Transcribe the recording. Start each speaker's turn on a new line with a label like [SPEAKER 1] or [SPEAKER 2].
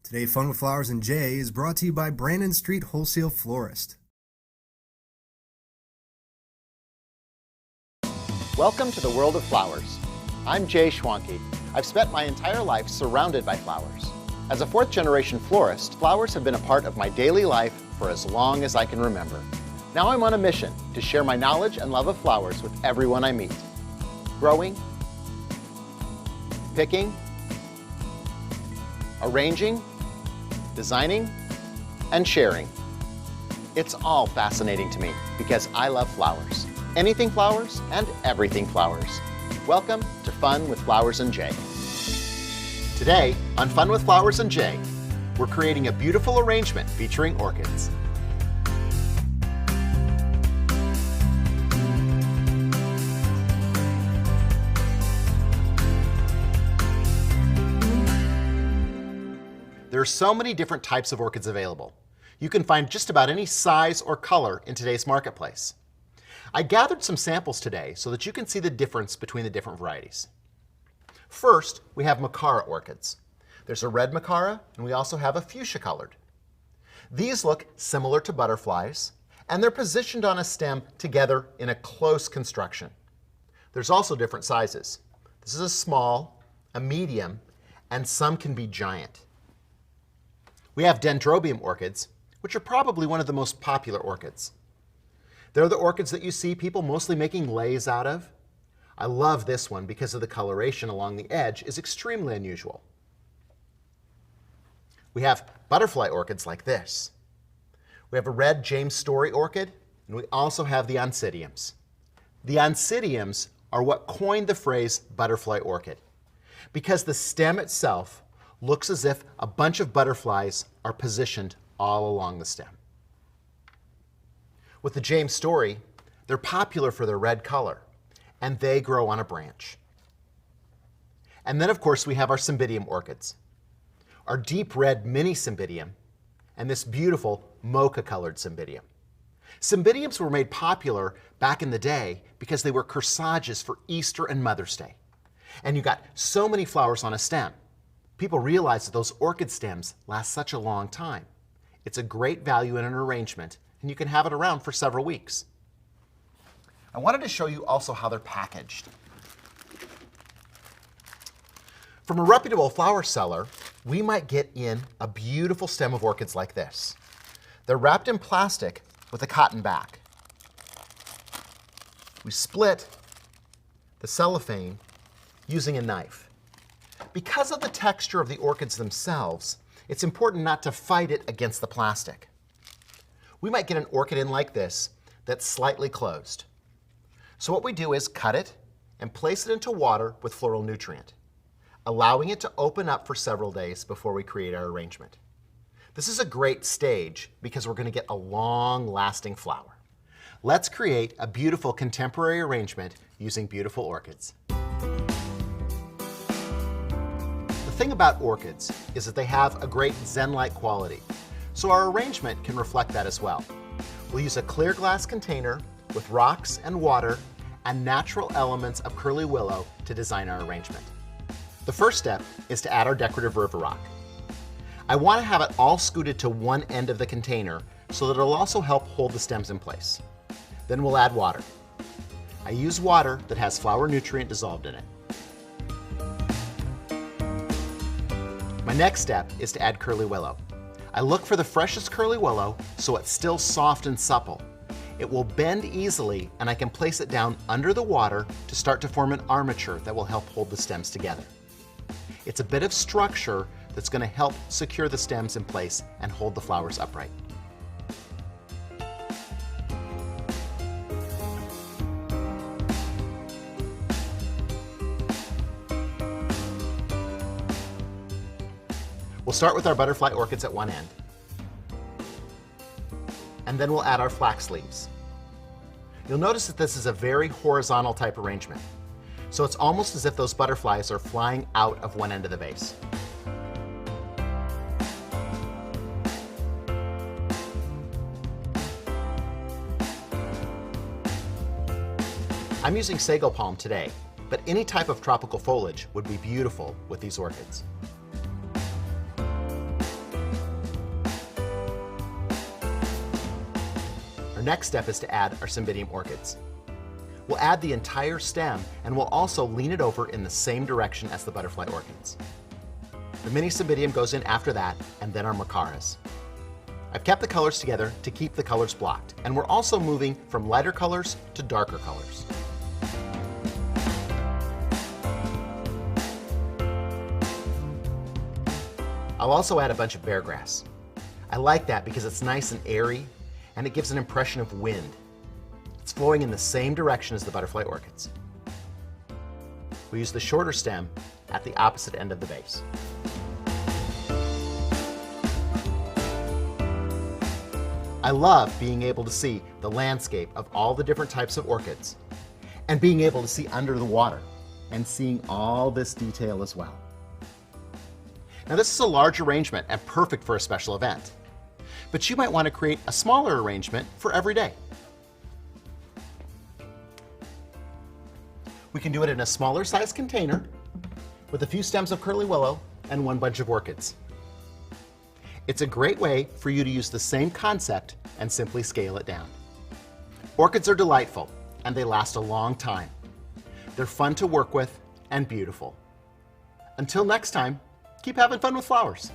[SPEAKER 1] Today, Fun with Flowers and Jay is brought to you by Brandon Street Wholesale Florist.
[SPEAKER 2] Welcome to the world of flowers. I'm Jay Schwanke. I've spent my entire life surrounded by flowers. As a fourth-generation florist, flowers have been a part of my daily life for as long as I can remember. Now I'm on a mission to share my knowledge and love of flowers with everyone I meet. Growing, picking, arranging, designing, and sharing. It's all fascinating to me because I love flowers. Anything flowers and everything flowers. Welcome to Fun with Flowers and Jay. Today on Fun with Flowers and Jay, we're creating a beautiful arrangement featuring orchids. There are so many different types of orchids available. You can find just about any size or color in today's marketplace. I gathered some samples today so that you can see the difference between the different varieties. First, we have Mokara orchids. There's a red Mokara, and we also have a fuchsia colored. These look similar to butterflies, and they're positioned on a stem together in a close construction. There's also different sizes. This is a small, a medium, and some can be giant. We have Dendrobium orchids, which are probably one of the most popular orchids. They're the orchids that you see people mostly making leis out of. I love this one because of the coloration along the edge is extremely unusual. We have butterfly orchids like this. We have a red James Story orchid, and we also have the Oncidiums. The Oncidiums are what coined the phrase butterfly orchid, because the stem itself looks as if a bunch of butterflies are positioned all along the stem. With the James Story, they're popular for their red color, and they grow on a branch. And then, of course, we have our Cymbidium orchids, our deep red mini Cymbidium, and this beautiful mocha-colored Cymbidium. Cymbidiums were made popular back in the day because they were corsages for Easter and Mother's Day. And you got so many flowers on a stem. People realize that those orchid stems last such a long time. It's a great value in an arrangement, and you can have it around for several weeks. I wanted to show you also how they're packaged. From a reputable flower seller, we might get in a beautiful stem of orchids like this. They're wrapped in plastic with a cotton back. We split the cellophane using a knife. Because of the texture of the orchids themselves, it's important not to fight it against the plastic. We might get an orchid in like this that's slightly closed. So what we do is cut it and place it into water with floral nutrient, allowing it to open up for several days before we create our arrangement. This is a great stage because we're going to get a long-lasting flower. Let's create a beautiful contemporary arrangement using beautiful orchids. The thing about orchids is that they have a great Zen-like quality, so our arrangement can reflect that as well. We'll use a clear glass container with rocks and water and natural elements of curly willow to design our arrangement. The first step is to add our decorative river rock. I want to have it all scooted to one end of the container so that it'll also help hold the stems in place. Then we'll add water. I use water that has flower nutrient dissolved in it. My next step is to add curly willow. I look for the freshest curly willow so it's still soft and supple. It will bend easily, and I can place it down under the water to start to form an armature that will help hold the stems together. It's a bit of structure that's going to help secure the stems in place and hold the flowers upright. We'll start with our butterfly orchids at one end, and then we'll add our flax leaves. You'll notice that this is a very horizontal type arrangement, so it's almost as if those butterflies are flying out of one end of the vase. I'm using sago palm today, but any type of tropical foliage would be beautiful with these orchids. next step is to add our Cymbidium orchids. We'll add the entire stem and we'll also lean it over in the same direction as the butterfly orchids. The mini Cymbidium goes in after that, and then our Mokaras. I've kept the colors together to keep the colors blocked, and we're also moving from lighter colors to darker colors. I'll also add a bunch of bear grass. I like that because it's nice and airy, and it gives an impression of wind. It's flowing in the same direction as the butterfly orchids. We use the shorter stem at the opposite end of the vase. I love being able to see the landscape of all the different types of orchids and being able to see under the water and seeing all this detail as well. Now this is a large arrangement and perfect for a special event, but you might want to create a smaller arrangement for every day. We can do it in a smaller size container with a few stems of curly willow and one bunch of orchids. It's a great way for you to use the same concept and simply scale it down. Orchids are delightful and they last a long time. They're fun to work with and beautiful. Until next time, keep having fun with flowers.